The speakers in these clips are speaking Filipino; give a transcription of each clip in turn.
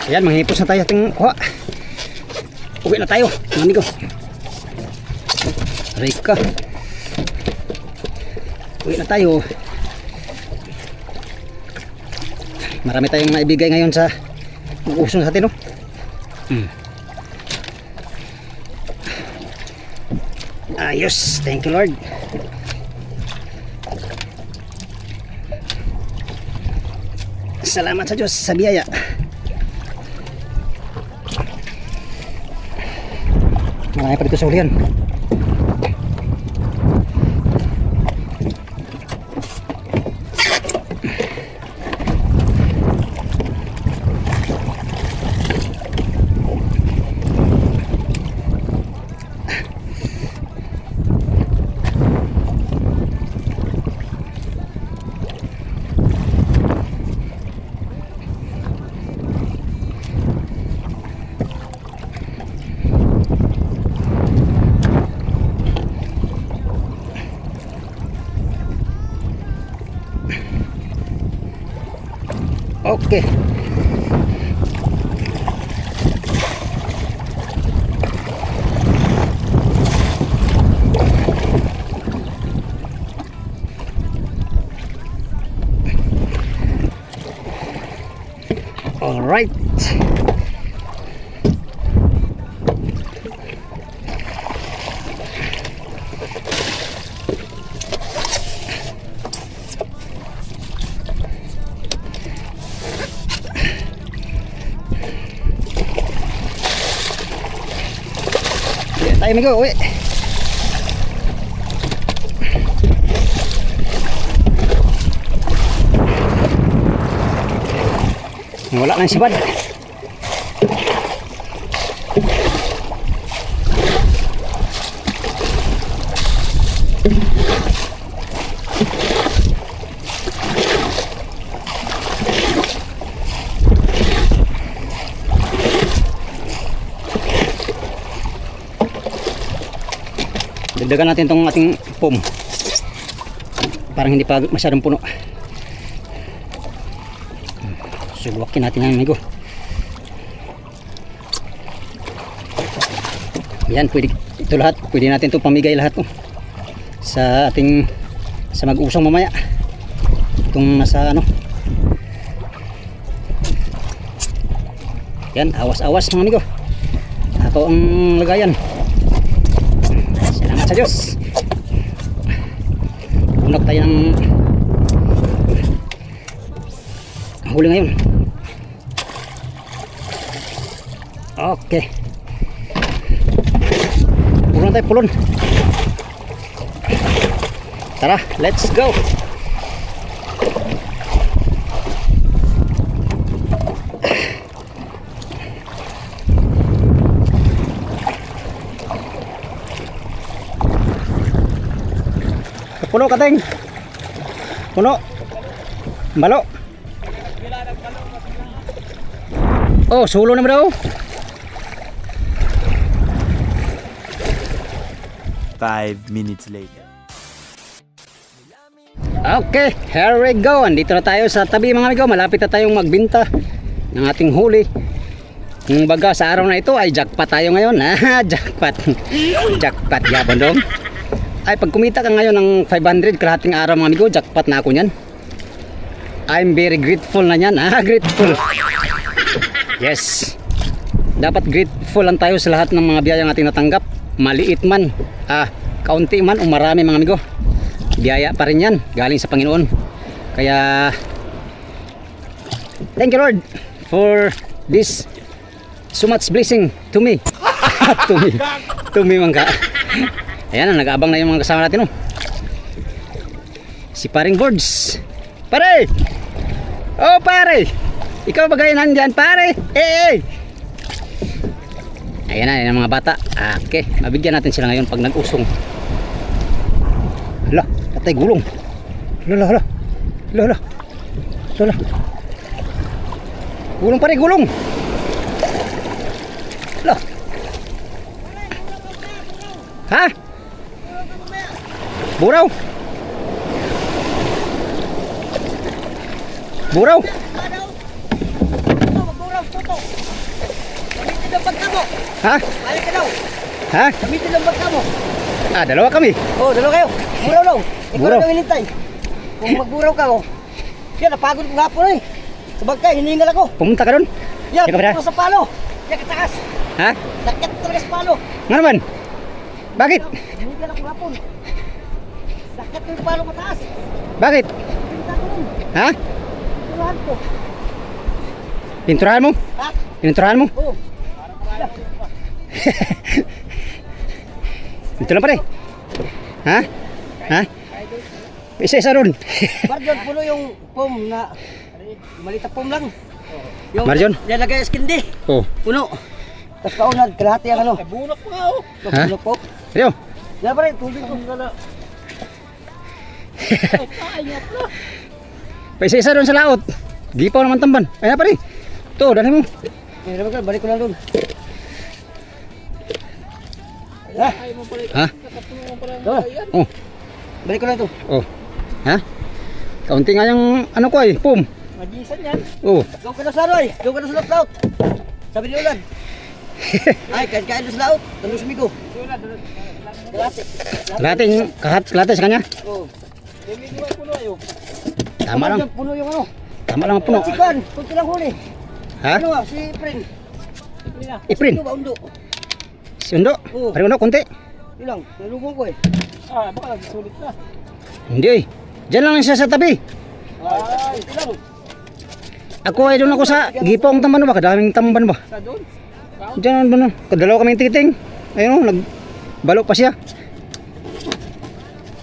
Ayan, manghipos na tayo ating kuha. Uwi na tayo, mga amigo. Rika. Uwi na tayo. Marami tayong maibigay ngayon sa mag-usong sa atin, no? Ayos, thank you Lord. Salamat sa Diyos sa biyaya. Marami pa dito sa ulihan. Okay. All right. Tayo amigo, uwi. Wala nang sibad. Dagdagan natin tong ating foam. Parang hindi pa masyadong puno. Subukin natin yan amigo. Yan, pwede ito lahat. Pwede natin itong pamigay lahat sa ating sa mag-usong mamaya. Itong nasa ano. Yan, awas-awas mga amigo. Ako ang lagayan. Salamat sa Diyos. Unak tayo ng huli ngayon. Okay. Pulon tayo, pulon. Tara, let's go. Puno kating. Puno. Balo. Oh, sulo na daw. 5 minutes later. Okay, here we go. Andito na tayo sa tabi mga amigo. Malapit na tayong magbenta ng ating huli. Kung baga sa araw na ito ay jackpot tayo ngayon. Jackpot. Jackpot yabon dong. Ay pag kumita ka ngayon ng 500 kalahating araw mga amigo, jackpot na ako niyan. I'm very grateful na niyan. Grateful. Yes. Dapat grateful lang tayo sa lahat ng mga biyayang ating natanggap. Maliit man, kaunti man o marami mga amigo. Biyaya pa rin yan, galing sa Panginoon. Kaya thank you Lord for this so much blessing to me. to me mangga. Ayan, nag-aabang na yung mga kasama natin si paring Boards. Pare! Oh pare! Ikaw ba gayon nandyan pare? Ayan na, yung mga bata. Okay, mabigyan natin sila ngayon pag nag-usong. Hala, patay gulong. Hala. Gulong pare, gulong. Hala. Ha? Buraw. Buraw. Ha? Balik ka daw. Ha? Gamitin lang bag ka mo. Ah, dalawa kami. Oh, dalawa kayo. Buraw daw. Ikaw Buraw. na daw hinintay. Kung magburaw ka, oh. Yan, napagod ko hapon eh. Sa bag ka, hiningal ako. Pumunta ka doon? Yan, Ikaw ba? pumunta sa palo. Yan, kataas. Ha? Lakit talaga sa palo. Nga naman? Bakit? Hiningal ako hapon. Lakit ko yung palo mataas. Bakit? Pinta ko nun. Ha? Tulahan ko. Pinturahan mo? Ha? Pininturahan mo? Oo. Dito lang pare. Ha? Ha? Isa-isa ron. Marjon, puno yung pom na malita pom lang. Yung Marjon? Nilagay sa kindi. Oh. Puno. Tapos kaunad, kalahati ang ano. Bunok pa nga oh. Ha? Bunok po. Ayo. Yan pare, tubig ko. Isa-isa ron sa laot. Gipaw naman tamban. Ayan pare. To, dali mo. Balik ko lang doon. Ha? Ha? Doon. Oh. Balik ko lang to. Oh. Ha? Kaunti nga yung ano ko ay, pum. Magisan yan. Oh. Doon ka na sa Roy. Doon ka na sa laut. Sabi ni Ulan. Ay, kain-kain doon sa laut. Tanong sumigo. Kalate. Kalate sa kanya. Oo. Tama lang. Puno yung ano. Tama lang ang puno. Sikan, kunti lang huli. Ha? Ano si Prin? Iprin. Ano ba undo? Sundo. Oo. Pare uno, konti. Ilang, nalubong ko eh. Ah, baka nagsulit na. Hindi eh. Diyan lang siya sa tabi. Ay, ilang. Ako ay doon ako sa gipong tamban ba? Kadaming tamban ba? Sa doon? Diyan ba no? Kadalawa kaming titing. Ayun oh, nagbalo pa siya.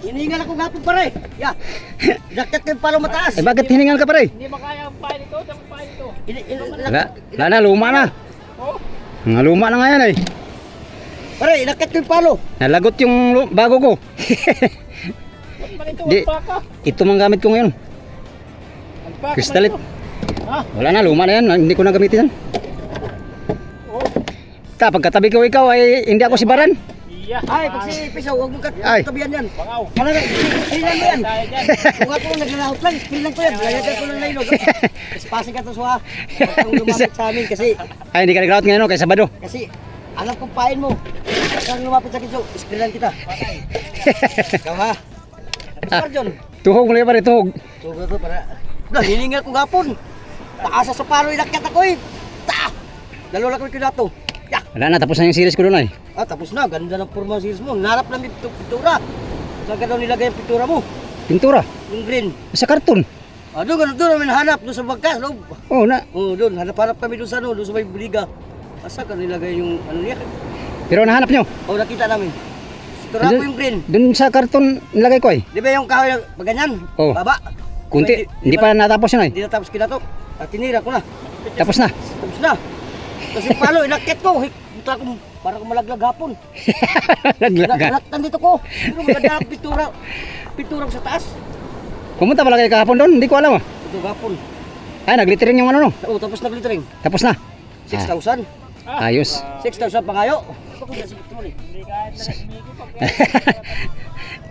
Hinihingal ako gapon pare. Ya. Dakit yung palo mataas. Eh bakit hiningal ka pare? Hindi makaya ang pain ito, ang pain ito. Wala na, luma na. Oh. Nga luma na nga yan eh. Pare, inakit ko yung palo. Nalagot yung bago ko. Di, ito mang gamit ko ngayon. Kristalit. Wala na, luma na yan. Hindi ko na gamitin yan. Ta, pagkatabi ko ikaw ay hindi ako si Baran. Ay, pag si Pisaw, huwag mong Ay. katabihan yan. Kailan mo yan. Kung ako nung naglalahot lang, pilan ko yan. Layagyan ko ng laylog. Kasi pasing ka to suha. Huwag kang lumapit sa amin kasi, Ay, hindi ka nag-out ngayon no, kay Sabado. kasi alam kong pain mo. Huwag kang lumapit sa kiso, iskrilan kita. Ikaw ha. Marjon. Tuhog mo lang pare, tuhog. So, gato para. Hiningal ko gapon. Taasa sa palo, inakyat ako eh. Ta! Dalawa lang ko yung kinato. Ya! Wala na, tapos na yung series ko doon ay. Ah, tapos na. Ganda ng forma series mo. Narap lang yung pintura. Saan ka daw nilagay yung pintura mo? Pintura. Yung green. Sa karton. Ah, doon namin hanap. Doon sa bangka. Loob. Oh, na. Oh, doon. Hanap-hanap kami doon sa ano. Doon sa may buliga. Asa ka nilagay yung ano niya? Pero nahanap nyo. Oh, nakita namin. Pintura mo yung green. Doon sa karton nilagay ko ay. Di ba yung kahoy na pag ganyan? Oh. Baba. Kunti, hindi pa natapos yun ay. Hindi natapos kinato. At tinira ko na. Tapos na. Tapos na. Tapos yung palo, inakit ko. Buta ko, parang malaglag hapon. Laglaga. Nakaktan dito ko. Pero maganda ang pintura. Pintura ko sa taas. Pumunta pala kayo kahapon doon, hindi ko alam ah. Ito hapon. Ay, naglittering yung ano no. Oh, tapos naglitering. Tapos na. 6,000. Ayos. 6,000 pangayo.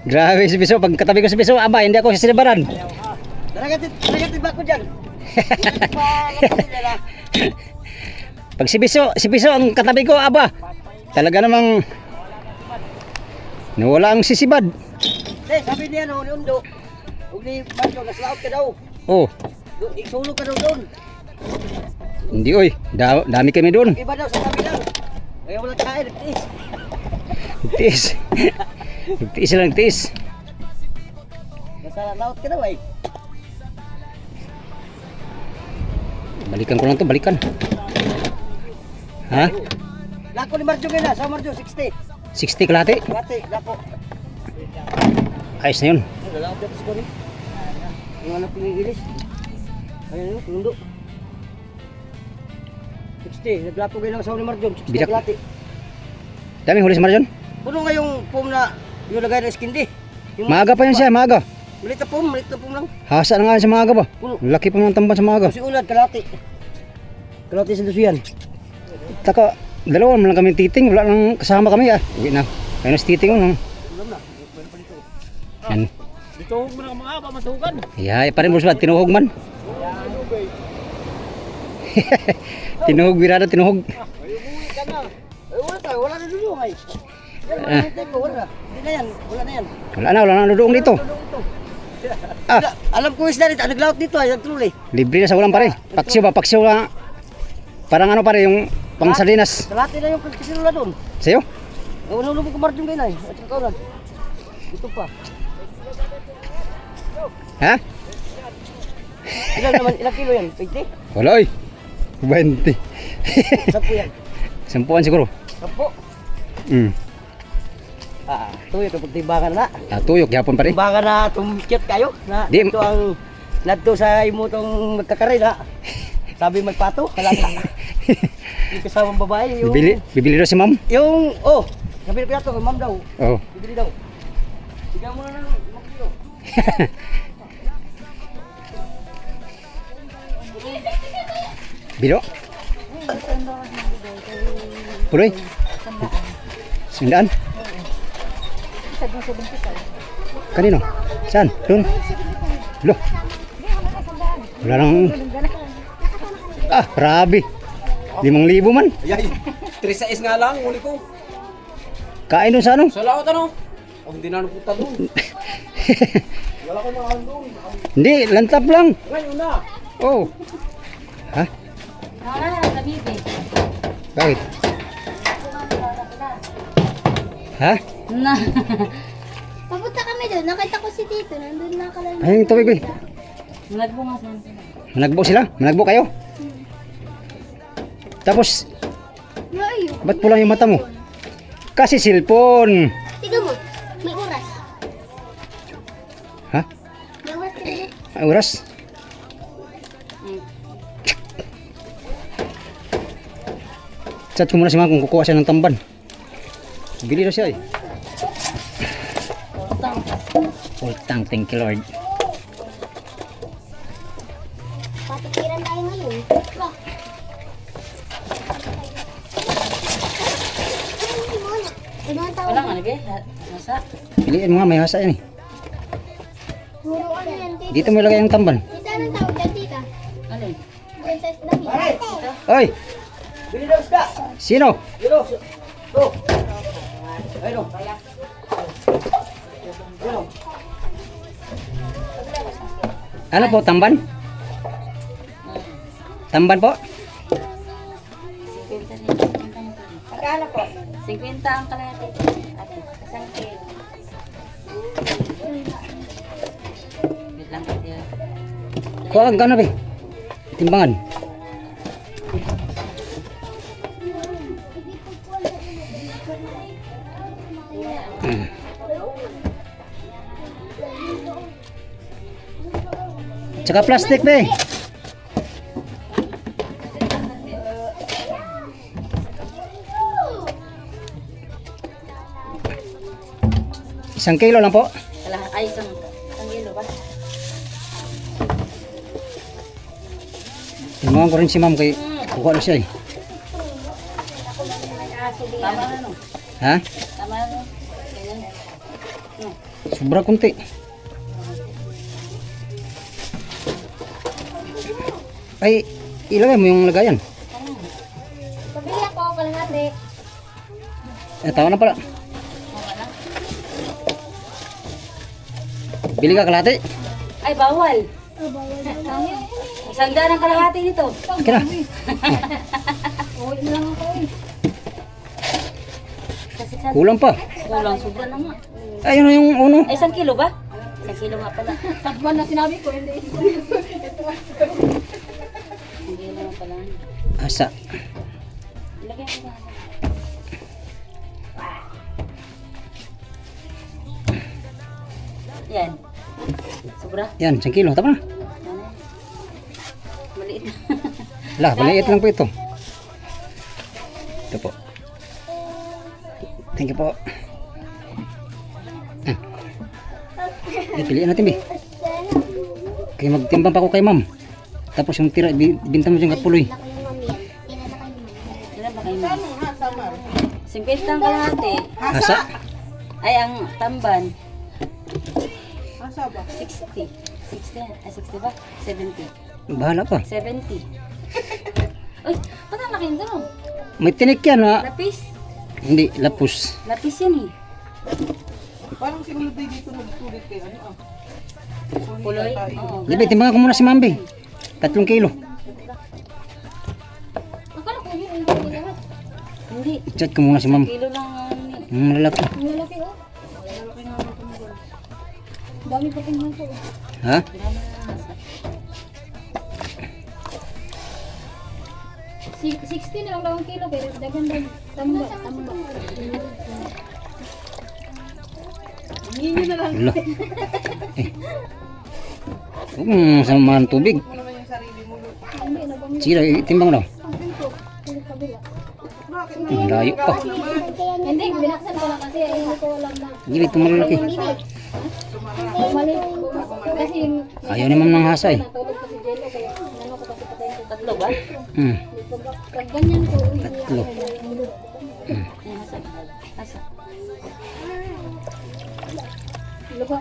Grabe si Biso, pag katabi ko si Biso, aba, hindi ako sisibaran. Nagatit ba ko dyan? Pag si Biso ang katabi ko, aba, talaga namang nawala ang sisibad. Sabi niya no, ni Undo. Huwag ni Marjo, naslaot ka daw. Oh, Isulog ka daw doon. hindi oy, dami kami doon. Iba daw sa kami lang. Kaya wala kain, nagtiis. Tiis. Tiis lang, tiis. Nasa laot ka daw eh. Balikan ko lang to, balikan. Ha? Lako ni Marjo ngayon na, sa Marjo, 60. 60 kalahati? Lati, lako. Ayos na yun. Lalaot ka sa koni. Yung anak pinigilis. Ayan yun, tundo. 60, naglato ngayon lang sa ni Marjo, 60 Bidak. lati. Daming huli sa Marjon. Puno nga yung foam na yung lagay ng skindi. Yung Maaga pa yun siya, maaga. Malit na foam lang. Hasa na nga sa maaga ba? Puno. Laki pa ng tamban sa maaga. Kasi ulad, kalati. Kalati sa dusuyan. Taka, dalawa man lang kami titing, wala nang kasama kami ah. Uwi na. Kaya na titing ko nang. Alam na, pwede pa dito. Yan. Dito mo na mga aba, matugan. Iya, pa rin busbad, tinuhog man. Tinuhog, birada, tinuhog. Ay, umuwi ka na. Ay, ay, wala na dudong ay. Yan, Ah. wala na. Hindi na yan, wala na yan. Wala na nuduong dito. Dudong ito. Ah, Alam ko isda rin, naglaot dito ay, nagtuloy. libre na sa ulam pare. Paksiw ba? Paksiw na. Parang ano pare, yung pang sardinas. Kalahati na yung pagkisinula doon. Sa'yo? Unang-unang ko marjong kayo na eh. At saka kaunan. Ito pa. Ha? Ilang kilo yan? 20? Wala oy. 20. 10 yan. Sampuan siguro. 10. Mm. Tuyo, kapag timbangan na. Tuyok yapon pare. Timbangan na tumikit kayo. Na, Di- ito ang nadto sa imo tong magkakaray na. Sabi magpato, kalata. Yung kasamang babae, yung... Bibili daw si ma'am. Yung, oh, sabi na piyato, ma'am daw. Oh. Bibili daw. Ikaw mo na ng mag-kilo. Bilo. Puloy. Sandaan. Kanino? Saan? Doon. Lo. Wala nang... Ah, grabe. 5,000 man. Ayay, 3 sa is nga lang, uli ko. Kain doon sa ano? Sa laot ano? Oh, hindi na napunta doon. Wala ko na doon. Hindi, lantap lang. Ngayon na. Oh. Ha? Bakit? Ha? Na. Papunta kami doon. Nakita ko si Tito. Nandun na kala. Ay, yung tubig, boy. Nagbunga sila. Managbo sila? Managbo kayo? Tapos, Ay, ba't pulang yung mata mo? Kasi cellphone. tiga mo. May oras. Ha? May oras ka din. Ay, oras? Chat ko muna si ma'am kung kukuha siya ng tamban. Bili na siya eh. Ultang, thank you Lord. Patikiran tayo ngayon. Ba? Wala nga lagi. Nasa? Piliin mo nga, may hasa yan eh. Puro ano yan, Tito? Dito mo ilagay yung tamban. Tita, anong tawag dyan, Tita? Alin? Princess Dami. Oy! Bili daw isda. Sino? Kilo. Oh. Ayun. Ayun. Ano po, tamban? Tamban po? 50 ang kalahati. Ate, isang kilo. Wait lang kasi. Kuha kang gano'n ba? Timbangan. Tsaka plastic ba eh. Isang kilo lang po. Ay, isang kilo ba? Tinuhan ko rin si ma'am kay kuha na siya eh. Tama na no? Ha? Tama na no? Ganyan. Sobra kunti. Ay, ilagay mo yung lagayan. Pabili ako, kalahati. Tawa na pala. Bili ka kalahati. Ay, bawal. Oh, bawal na. Isang daan ang kalahati nito. Okay na. Uwi na lang ako eh. Kasi sa Kulang pa. kulang, sobra na nga. Ayun na yung uno. Ay, isang kilo ba? Isang kilo nga pala. Tagman na sinabi ko, hindi. Hindi naman pala. Asa. Ilagay ko ba? Yan. Sobra. Yan, 1 kilo. Tama na. Ano? Maliit. Lah, maliit lang po ito. Ito po. Thank you po. Ah. Piliin natin, Bi. Kaya magtimbang pa ako kay ma'am. Tapos yung tira, binta mo yung kapuloy. Ilan ba kayo? 50 ang kalahati. Asa? Ay, ang tamban. 60. 60 ba? 70. Bahala pa. 70. Uy, ba't ang laki nito? May tinik yan, ha? Lapis. Hindi, lapus. Lapis yan eh. Parang si Melody dito nagtulit kay ano ah. Puloy. Oo. Libe, timbangan ko muna si Mambi. 3 kilo. Akala ko yun ang dami lahat. Hindi. I-chat ko muna si Mam. Kilo lang ano eh. Ang malalaki. Ang lalaki oh. Lalaki nga ako tumulong. Dami pa tingnan ko. Ha? Dami na nasa. 60 na lang daw ang kilo pero dagan daw tamba. Hingi na lang. Wala. Eh. Huwag mong samahan tubig. Mo naman yung sarili mo. Hindi na bang Sige, timbang daw. ang pinto. Sa kabila. Bakit Ang layo pa. Hindi, binaksan ko lang kasi hindi ko alam na. Sige, ito malalaki. Mali. Kasi Ayaw naman ng hasa eh. natulog ko si Jello kaya ano ko kasi patayin ko. Tatlo ba? Hmm. Pag ganyan ko, Tatlo. Ayan, nasa. Nasa.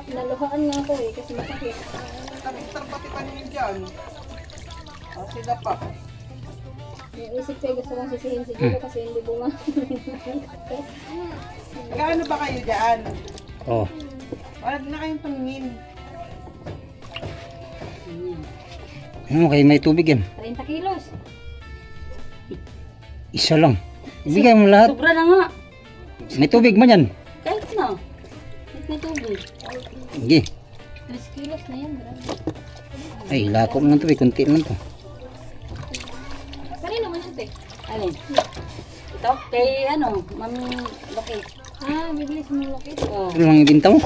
naluhaan nga ako eh kasi masakit. Nag-start pati paningin dyan. Sila pa. Naisip ko gusto kong sisihin si Jello kasi hindi bunga. Gaano ba kayo dyan? Oh. Wala na kayong paningin. Ano kayo may tubig yan? 30 kilos. Isa lang. Ibigay mo lahat. Sobra na nga. May tubig man yan. Kahit na. Kahit may tubig. Sige. 3 kilos na yan. Grabe. Ay, lako mo ng tubig. Kunti lang to. Kanino naman yun, te? Alin? Ito? Kay ano? Mami Loki. Ah, bibili sa mga lokit. Oo. Ito lang ibinta mo.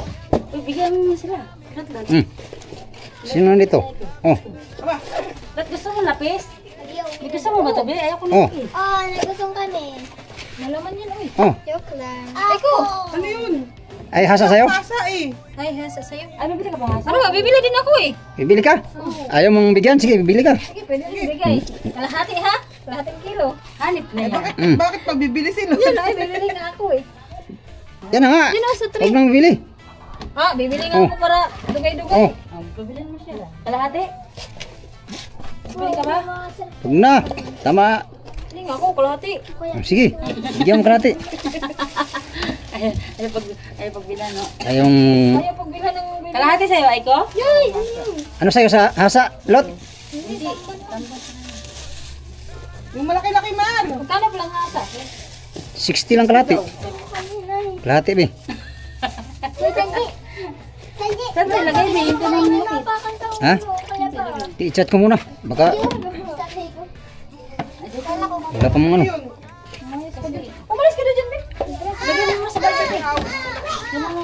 Uy, bigyan mo sila. Ba't lang? Hmm. Sino nandito? Oh. Ba't gusto mo lapis? May gusto mo ba ito? Bili, ayaw ko Oh. na eh. Oh, nagusong kami. Malaman yan, uy. Oh. Joke lang. Ay ko! Ano yun? Ay, hasa sa'yo? Pasa eh. Ay, hasa sa'yo. Ano, bili ka ba nga? Ano ba, bibili din ako eh. Bibili ka? Ayaw mong bigyan? Sige, bibili ka. Sige, pwede rin bigay. Kalahati ha? Kalahating kilo. Hanip na yan. Bakit pabibili sila? Yun, ay, bibili nga ako eh. Yan na nga. Yun o, sa Huwag 3. nang bibili. Ah, bibili nga Oh. ako para dugay-dugay. Oh. Oh, pabilin mo siya. Kalahati? Bili ka ba? Huwag na. Tama. Hindi nga ako, kalahati. Oh, sige. Bigyan mo kalahati. Ayaw pagbilan, no? Ayong... Kaya pagbilhan ng bibili. Kalahati sa'yo, Aiko? Yay! Ano sa'yo sa hasa? Lot? Hindi. Yung malaki-laki man. Magkano palang hasa? 60 lang kalahati. Kalahati, be. Saan tayo lagay? May ito na yung laki. Ha? I-chat ko muna. Baka wala pa mong ano. Umalis ka na dyan, Ben. Lagyan mo sa budget eh.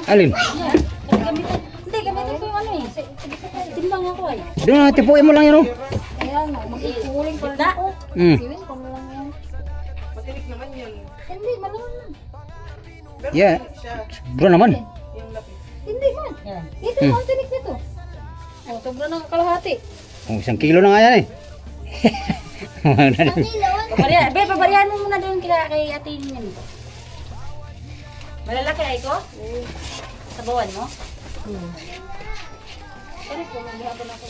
Alin? Gamitin. Hindi, gamitin ko yung ano eh. Timbang ako eh. Doon na, tipuin mo lang yun, oh. Kaya nga, magkukuling pa rin Gitna? ako. Hmm. Siwin ko na lang yan. Matinik naman yun. Hindi, malaman lang. Pero Yeah. matinik siya. Bro naman. Yung lapis. Hindi man. Yan. Dito na ang tinik nito. Oh, sobra na kalahati. Oh, 1 kilo na nga yan, eh. Pabarihan. Be, pabarihan mo muna doon kay atin yun. Malalaki, Aiko? Sabawan mo? Sorry po, naghihapon ako.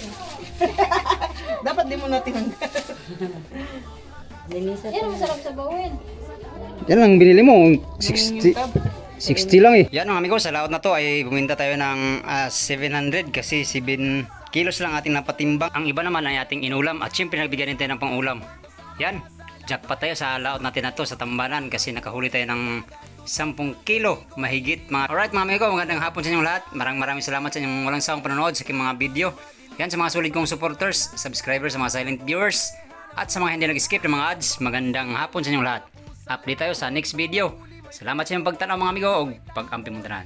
Dapat di mo na tinanggal. Linisan. Yan ang masarap sa bawin. Yan lang binili mo. 60 lang eh. Yan mga amigo, sa laot na to ay buminta tayo ng 700 kasi 7 kilos lang ating napatimbang. Ang iba naman ay ating inulam at syempre nagbigyan din tayo ng pangulam. Yan, jackpot tayo sa laot natin na to sa tambanan kasi nakahuli tayo ng 10 kilo mahigit mga. Alright mga amigo, magandang hapon sa inyong lahat. Maraming salamat sa inyong walang sawang panonood sa aking mga video. Yan sa mga solid kong supporters, subscribers, sa mga silent viewers at sa mga hindi nag-skip ng mga ads. Magandang hapon sa inyong lahat. Update tayo sa next video. Salamat sa inyong pagtanaw mga amigo o pag-ampi mong tanan.